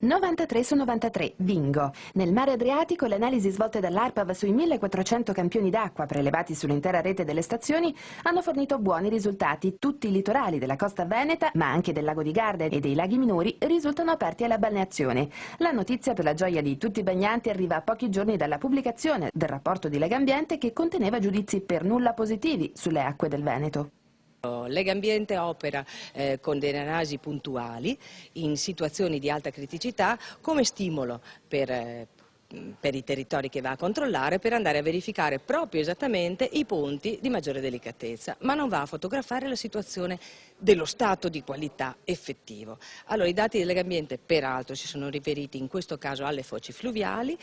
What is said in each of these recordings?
93 su 93, bingo! Nel mare Adriatico le analisi svolte dall'ARPAV sui 1400 campioni d'acqua prelevati sull'intera rete delle stazioni hanno fornito buoni risultati. Tutti i litorali della costa veneta, ma anche del lago di Garda e dei laghi minori, risultano aperti alla balneazione. La notizia, per la gioia di tutti i bagnanti, arriva a pochi giorni dalla pubblicazione del rapporto di Legambiente che conteneva giudizi per nulla positivi sulle acque del Veneto. Legambiente opera con delle analisi puntuali in situazioni di alta criticità come stimolo per i territori che va a controllare, per andare a verificare proprio esattamente i punti di maggiore delicatezza, ma non va a fotografare la situazione dello stato di qualità effettivo. Allora, i dati di Legambiente peraltro si sono riferiti in questo caso alle foci fluviali.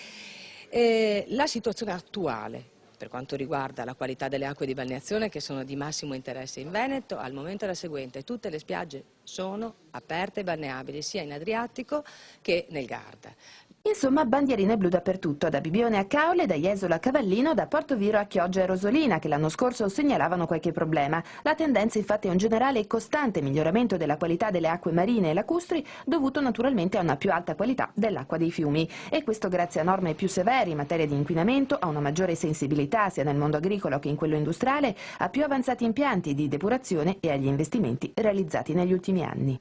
La situazione attuale per quanto riguarda la qualità delle acque di balneazione, che sono di massimo interesse in Veneto, al momento è la seguente: tutte le spiagge sono aperte e balneabili sia in Adriatico che nel Garda. Insomma, bandierine blu dappertutto, da Bibione a Caole, da Jesolo a Cavallino, da Portoviro a Chioggia e Rosolina, che l'anno scorso segnalavano qualche problema. La tendenza infatti è un generale e costante miglioramento della qualità delle acque marine e lacustri, dovuto naturalmente a una più alta qualità dell'acqua dei fiumi. E questo grazie a norme più severe in materia di inquinamento, a una maggiore sensibilità sia nel mondo agricolo che in quello industriale, a più avanzati impianti di depurazione e agli investimenti realizzati negli ultimi anni.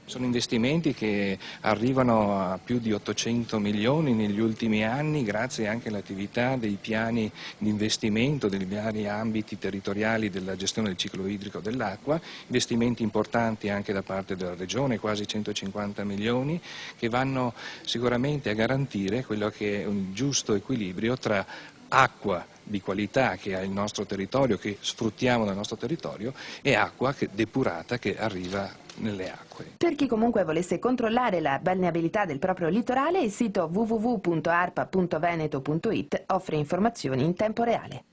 Sono investimenti che arrivano a più di 800 milioni negli ultimi anni, grazie anche all'attività dei piani di investimento dei vari ambiti territoriali della gestione del ciclo idrico dell'acqua, investimenti importanti anche da parte della Regione, quasi 150 milioni, che vanno sicuramente a garantire quello che è un giusto equilibrio tra acqua di qualità che ha il nostro territorio, che sfruttiamo nel nostro territorio, e acqua depurata che arriva nelle acque. Per chi comunque volesse controllare la balneabilità del proprio litorale, il sito www.arpa.veneto.it offre informazioni in tempo reale.